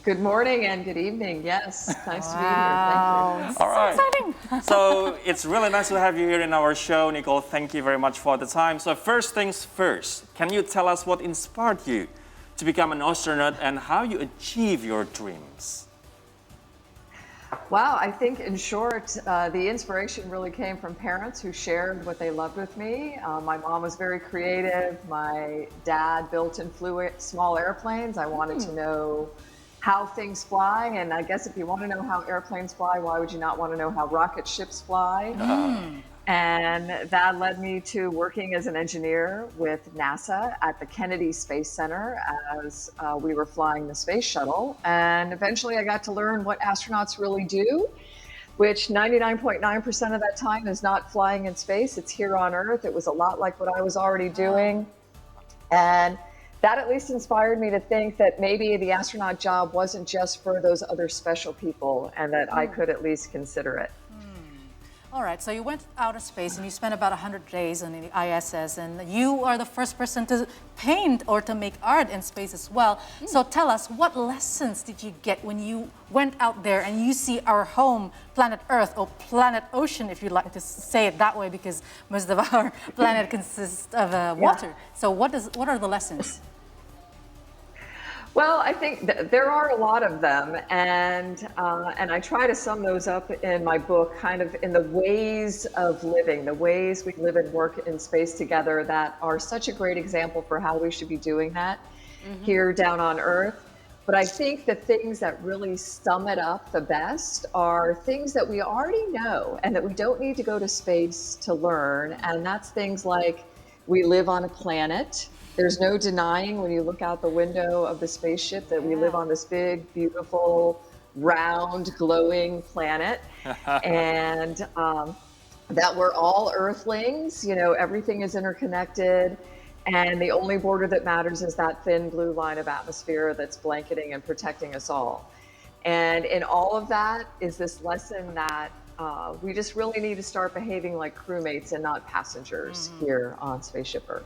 Good morning and good evening. Yes, nice to be here. Wow, Thank so All right. exciting. So it's really nice to have you here in our show, Nicole. Thank you very much for the time. So first things first, can you tell us what inspired you to become an astronaut and how you achieve your dreams? you. Wow, I think in short, the inspiration really came from parents who shared what they loved with me. My mom was very creative. My dad built and flew small airplanes. I wanted to know how things fly. And I guess if you want to know how airplanes fly, why would you not want to know how rocket ships fly? And that led me to working as an engineer with NASA at the Kennedy Space Center as we were flying the space shuttle. And eventually I got to learn what astronauts really do, which 99.9% of that time is not flying in space. It's here on Earth. It was a lot like what I was already doing. And that at least inspired me to think that maybe the astronaut job wasn't just for those other special people and that I could at least consider it. All right, so you went out of space and you spent about 100 days on the ISS, and you are the first person to paint or to make art in space as well. So tell us, what lessons did you get when you went out there and you see our home, planet Earth, or planet Ocean, if you'd like to say it that way, because most of our planet consists of water. So what are the lessons? Well, I think there are a lot of them, and I try to sum those up in my book, kind of in the ways of living, the ways we live and work in space together that are such a great example for how we should be doing that here down on Earth. But I think the things that really sum it up the best are things that we already know and that we don't need to go to space to learn, and that's things like we live on a planet. There's no denying when you look out the window of the spaceship that we live on this big, beautiful, round, glowing planet. And that we're all Earthlings, you know, everything is interconnected. And the only border that matters is that thin blue line of atmosphere that's blanketing and protecting us all. And in all of that is this lesson that we just really need to start behaving like crewmates and not passengers here on Spaceship Earth.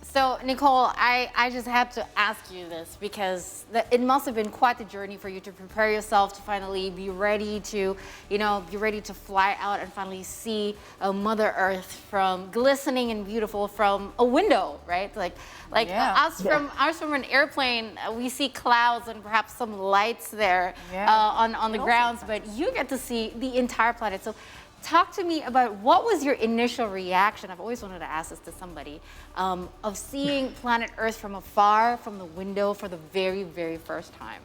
So, Nicole, I just had to ask you this because it must have been quite the journey for you to prepare yourself to finally be ready to, be ready to fly out and finally see Mother Earth from glistening and beautiful from a window, right? Like us from an airplane, we see clouds and perhaps some lights there on the grounds, but you get to see the entire planet. So, talk to me about what was your initial reaction, I've always wanted to ask this to somebody, of seeing planet Earth from afar, from the window for the very, very first time.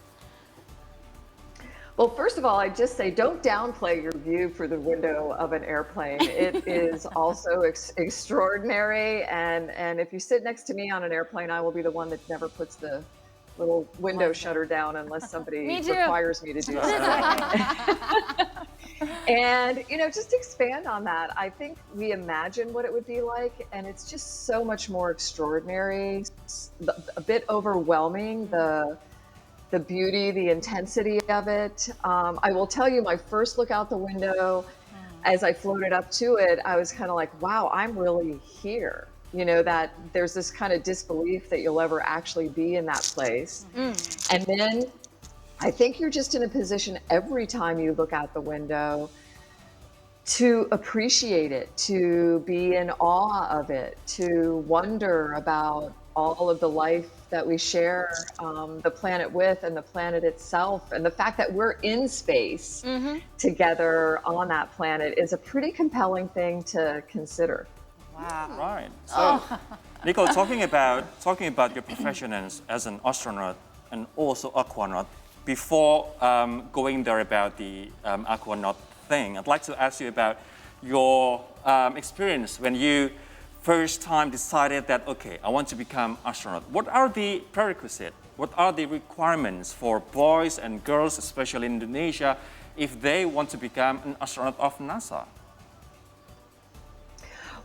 Well, first of all, I'd just say don't downplay your view through the window of an airplane. It is also extraordinary, and if you sit next to me on an airplane, I will be the one that never puts the little window shutter down unless somebody requires me to do so. And, just expand on that. I think we imagine what it would be like, and it's just so much more extraordinary, a bit overwhelming, the beauty, the intensity of it. I will tell you, my first look out the window, as I floated up to it, I was kind of like, wow, I'm really here. That there's this kind of disbelief that you'll ever actually be in that place. And then I think you're just in a position every time you look out the window to appreciate it, to be in awe of it, to wonder about all of the life that we share the planet with and the planet itself. And the fact that we're in space together on that planet is a pretty compelling thing to consider. Wow. Right. So, Nicole, talking about your profession as an astronaut and also Aquanaut, before going there about the Aquanaut thing, I'd like to ask you about your experience when you first time decided that, okay, I want to become astronaut. What are the prerequisites? What are the requirements for boys and girls, especially in Indonesia, if they want to become an astronaut of NASA?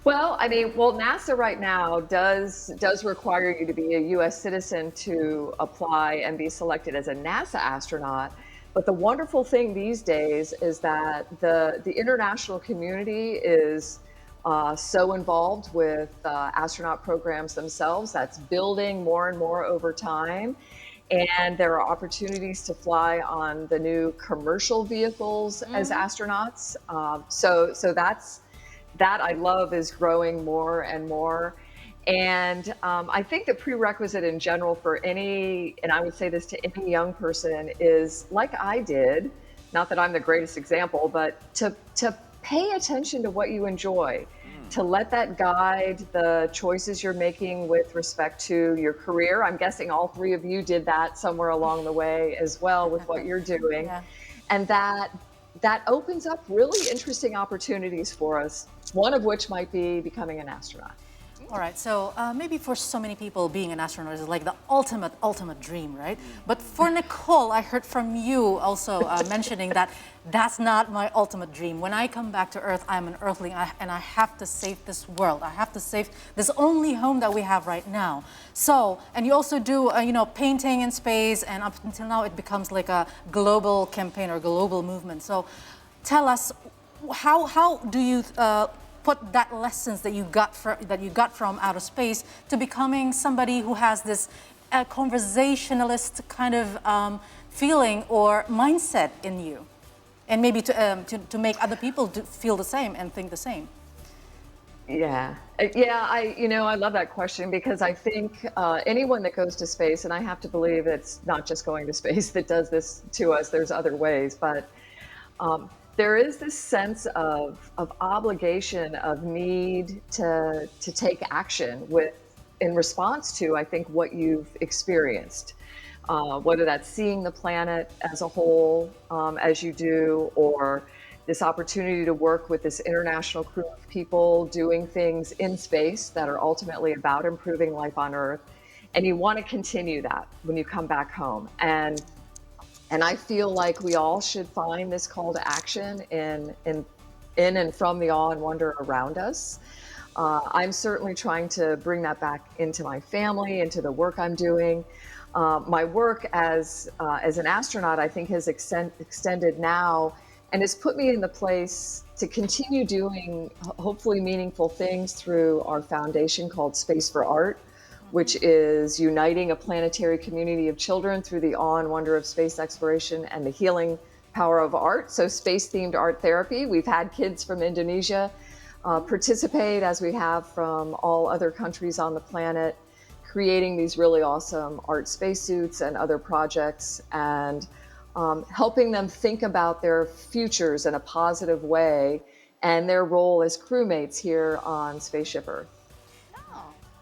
Well, NASA right now does require you to be a U.S. citizen to apply and be selected as a NASA astronaut. But the wonderful thing these days is that the international community is so involved with astronaut programs themselves. That's building more and more over time. And there are opportunities to fly on the new commercial vehicles as astronauts. So that I love is growing more and more. And I think the prerequisite in general for any, and I would say this to any young person, is like I did, not that I'm the greatest example, but to pay attention to what you enjoy, to let that guide the choices you're making with respect to your career. I'm guessing all three of you did that somewhere along the way as well with what you're doing. Yeah. And that opens up really interesting opportunities for us, one of which might be becoming an astronaut. All right, so maybe for so many people, being an astronaut is like the ultimate dream, right? But for Nicole, I heard from you also mentioning that that's not my ultimate dream. When I come back to Earth, I'm an Earthling, and I have to save this world. I have to save this only home that we have right now. So, and you also do, painting in space, and up until now, it becomes like a global campaign or global movement. So, tell us, how do you put that lessons that you got from outer space to becoming somebody who has this conversationalist kind of feeling or mindset in you, and maybe to make other people feel the same and think the same? Yeah, I love that question, because I think anyone that goes to space, and I have to believe it's not just going to space that does this to us. There's other ways, but there is this sense of obligation, of need to take action in response to, I think, what you've experienced, whether that's seeing the planet as a whole, as you do, or this opportunity to work with this international crew of people doing things in space that are ultimately about improving life on Earth. And you want to continue that when you come back home. And I feel like we all should find this call to action in and from the awe and wonder around us. I'm certainly trying to bring that back into my family, into the work I'm doing. My work as an astronaut, I think, has extended now, and has put me in the place to continue doing hopefully meaningful things through our foundation called Space for Art, which is uniting a planetary community of children through the awe and wonder of space exploration and the healing power of art. So space-themed art therapy. We've had kids from Indonesia participate, as we have from all other countries on the planet, creating these really awesome art spacesuits and other projects, and helping them think about their futures in a positive way and their role as crewmates here on Spaceship Earth.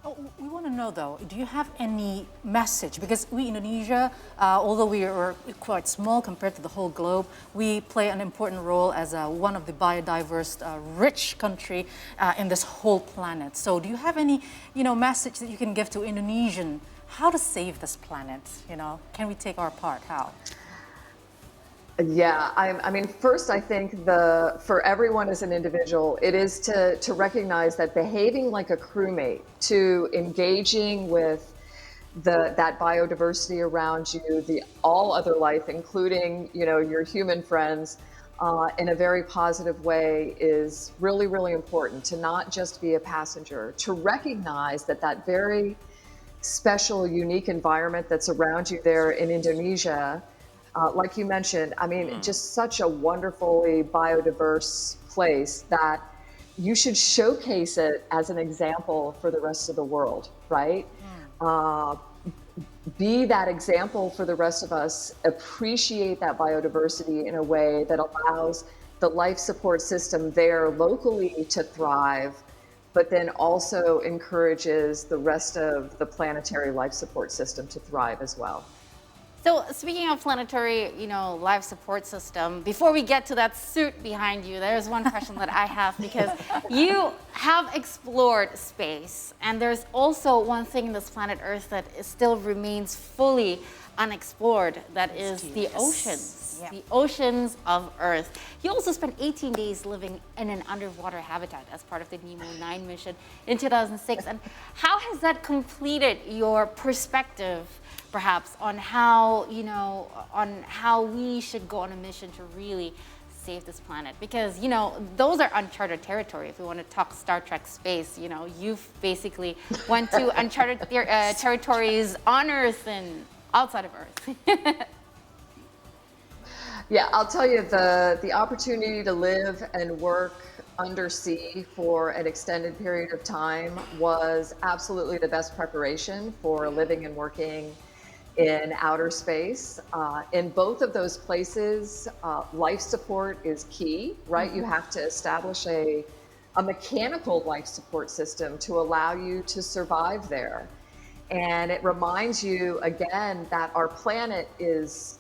Oh, we want to know, though, do you have any message? Because we, Indonesia, although we are quite small compared to the whole globe, we play an important role as one of the biodiverse, rich country in this whole planet. So do you have any, message that you can give to Indonesian, how to save this planet? Can we take our part? How? Yeah, I mean, first, I think for everyone as an individual, it is to recognize that behaving like a crewmate, to engaging with that biodiversity around you, all other life, including your human friends, in a very positive way, is really, really important. To not just be a passenger, to recognize that very special, unique environment that's around you there in Indonesia. Like you mentioned, I mean, just such a wonderfully biodiverse place that you should showcase it as an example for the rest of the world, right? Be that example for the rest of us, appreciate that biodiversity in a way that allows the life support system there locally to thrive, but then also encourages the rest of the planetary life support system to thrive as well. So speaking of planetary, life support system, before we get to that suit behind you, there's one question that I have, because you have explored space, and there's also one thing in this planet Earth that still remains fully unexplored, that is the oceans. The oceans of Earth. You also spent 18 days living in an underwater habitat as part of the Nemo 9 mission in 2006. And how has that completed your perspective, perhaps, on how, on how we should go on a mission to really save this planet? Because, those are uncharted territory. If we want to talk Star Trek space, you've basically went to uncharted territories on Earth and outside of Earth? Yeah, I'll tell you, the opportunity to live and work undersea for an extended period of time was absolutely the best preparation for living and working in outer space. In both of those places, life support is key, right? You have to establish a mechanical life support system to allow you to survive there. And it reminds you again that our planet is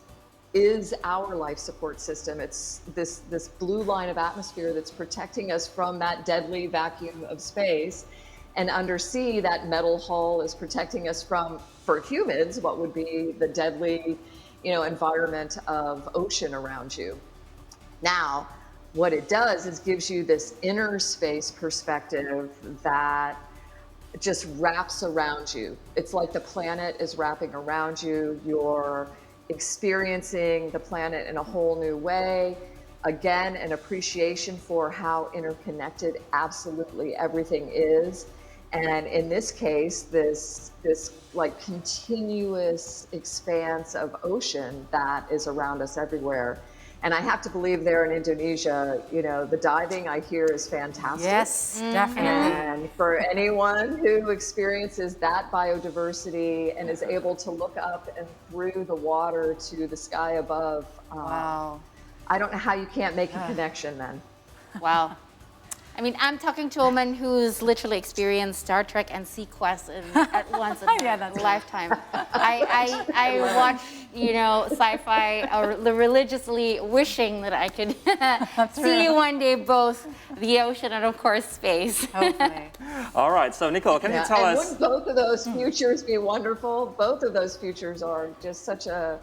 our life support system. It's this blue line of atmosphere that's protecting us from that deadly vacuum of space. And undersea, that metal hull is protecting us from, for humans, what would be the deadly, environment of ocean around you. Now, what it does is gives you this inner space perspective that just wraps around you. It's like the planet is wrapping around you. You're experiencing the planet in a whole new way. Again, an appreciation for how interconnected absolutely everything is. And in this case, this like continuous expanse of ocean that is around us everywhere. And I have to believe there in Indonesia, the diving I hear is fantastic. Yes, definitely. And for anyone who experiences that biodiversity and is able to look up and through the water to the sky above, Wow. I don't know how you can't make a connection then. Wow. I mean, I'm talking to a woman who's literally experienced Star Trek and Sequest at once in Yeah, her that's right. lifetime. I watch, sci-fi or religiously wishing that I could see one day both the ocean and, of course, space. Hopefully. All right, so Nicole, can you tell and us? wouldn't both of those futures be wonderful? Both of those futures are just such a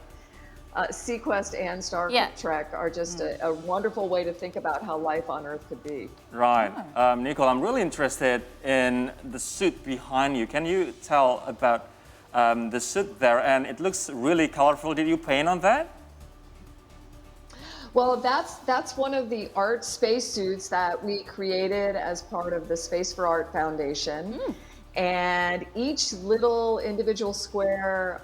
Sequest and Star Trek are just a wonderful way to think about how life on Earth could be. Right. Nicole, I'm really interested in the suit behind you. Can you tell about the suit there? And it looks really colorful. Did you paint on that? Well, that's one of the art spacesuits that we created as part of the Space for Art Foundation. And each little individual square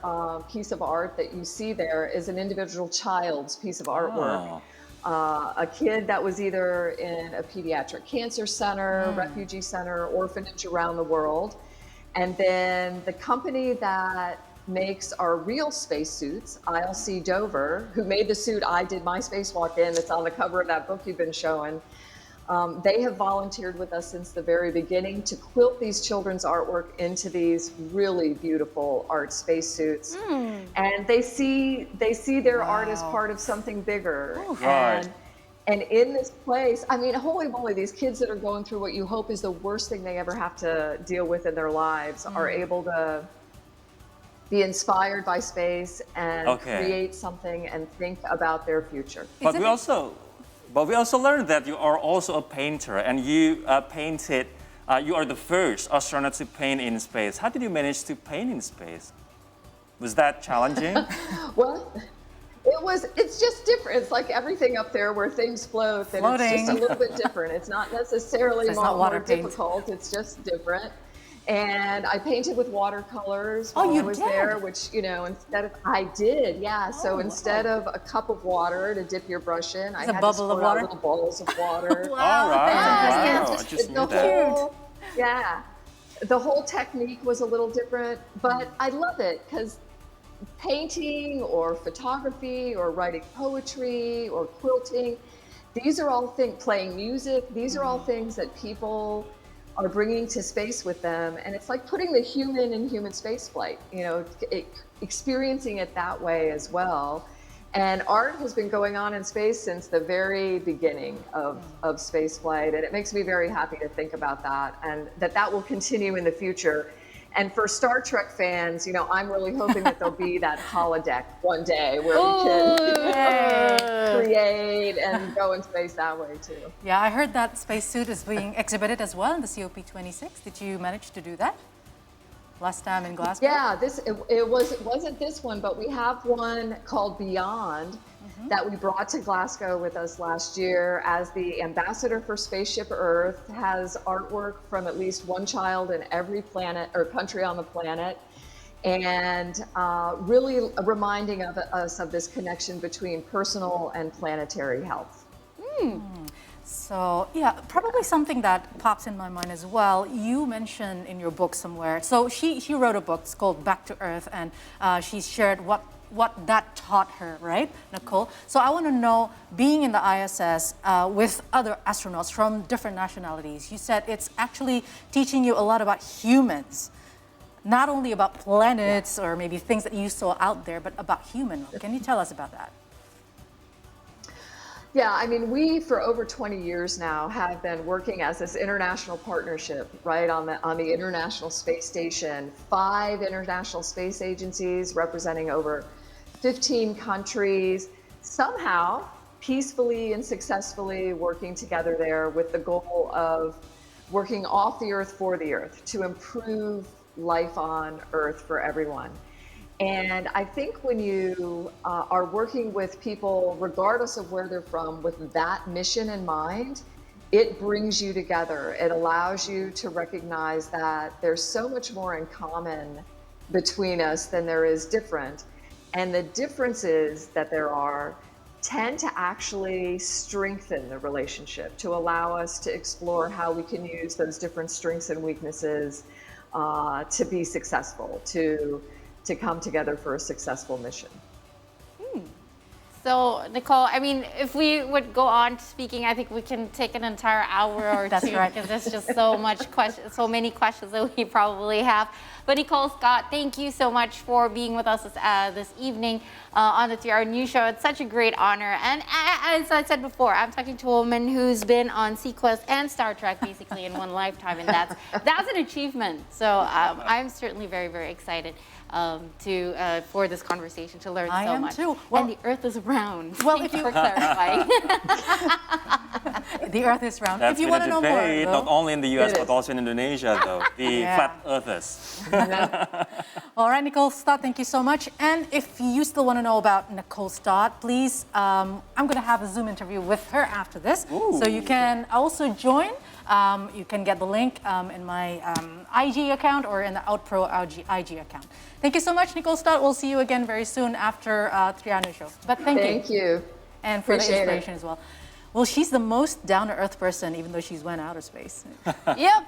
piece of art that you see there is an individual child's piece of artwork. A kid that was either in a pediatric cancer center, refugee center, orphanage around the world. And then the company that makes our real spacesuits, ILC Dover, who made the suit I did my spacewalk in, that's on the cover of that book you've been showing. They have volunteered with us since the very beginning to quilt these children's artwork into these really beautiful art spacesuits. And they see their art as part of something bigger. Right. And in this place, I mean, holy moly, these kids that are going through what you hope is the worst thing they ever have to deal with in their lives are able to be inspired by space and create something and think about their future. But we also learned that you are also a painter, and you painted. You are the first astronaut to paint in space. How did you manage to paint in space? Was that challenging? Well, it's just different. It's like everything up there where things float, and it's just a little bit different. It's not necessarily more difficult, it's just different. And I painted with watercolors while I was there, which, instead of, I did, yeah. So instead of a cup of water to dip your brush in, I had to squirt out little balls of water. All right, wow, I just knew that. Yeah, the whole technique was a little different, but I love it because painting or photography or writing poetry or quilting, these are all things, playing music, these are all things that people are bringing to space with them. And it's like putting the human in human space flight, experiencing it that way as well. And art has been going on in space since the very beginning of space flight. And it makes me very happy to think about that and that will continue in the future. And for Star Trek fans, I'm really hoping that there'll be that holodeck one day where we can create and go in space that way too. Yeah, I heard that spacesuit is being exhibited as well in the COP26. Did you manage to do that last time in Glasgow? Yeah, it wasn't this one, but we have one called Beyond that we brought to Glasgow with us last year as the ambassador for Spaceship Earth, has artwork from at least one child in every planet or country on the planet. and really reminding us of this connection between personal and planetary health. So yeah, probably something that pops in my mind as well. You mentioned in your book somewhere. So she wrote a book. It's called Back to Earth, and she shared what that taught her, right, Nicole? So I want to know, being in the ISS with other astronauts from different nationalities, you said it's actually teaching you a lot about humans, not only about planets or maybe things that you saw out there, but about human. Can you tell us about that? Yeah, I mean, we for over 20 years now have been working as this international partnership, right, on the International Space Station. 5 international space agencies representing over 15 countries, somehow peacefully and successfully working together there with the goal of working off the Earth for the Earth to improve life on Earth for everyone. And I think when you are working with people, regardless of where they're from, with that mission in mind, it brings you together. It allows you to recognize that there's so much more in common between us than there is different. And the differences that there are tend to actually strengthen the relationship, to allow us to explore how we can use those different strengths and weaknesses to be successful, to come together for a successful mission. So, Nicole, I mean, if we would go on speaking, I think we can take an entire hour or That's two, right. because there's just so many questions that we probably have. But Nicole Scott, thank you so much for being with us this evening on the 3-Hour News Show. It's such a great honor. And as I said before, I'm talking to a woman who's been on Sequest and Star Trek basically in one lifetime, and that's an achievement. So I'm certainly very, very excited for this conversation, to learn I so am much. too. Well, and the Earth is round. Well, Thank if you you for clarifying. the Earth is round. That's if you been want a to know debate, more, not only in the US It but is. also in Indonesia, though. The Yeah. flat earthers. all right, Nicole Stott, thank you so much. And if you still want to know about Nicole Stott, please, I'm going to have a Zoom interview with her after this. So you can also join. You can get the link in my IG account or in the OutPro IG account. Thank you so much, Nicole Stott. We'll see you again very soon after 3-Hour News Show. But Thank you. And for the Appreciate it. inspiration as well. Well, she's the most down-to-earth person, even though she's went outer space. Yep.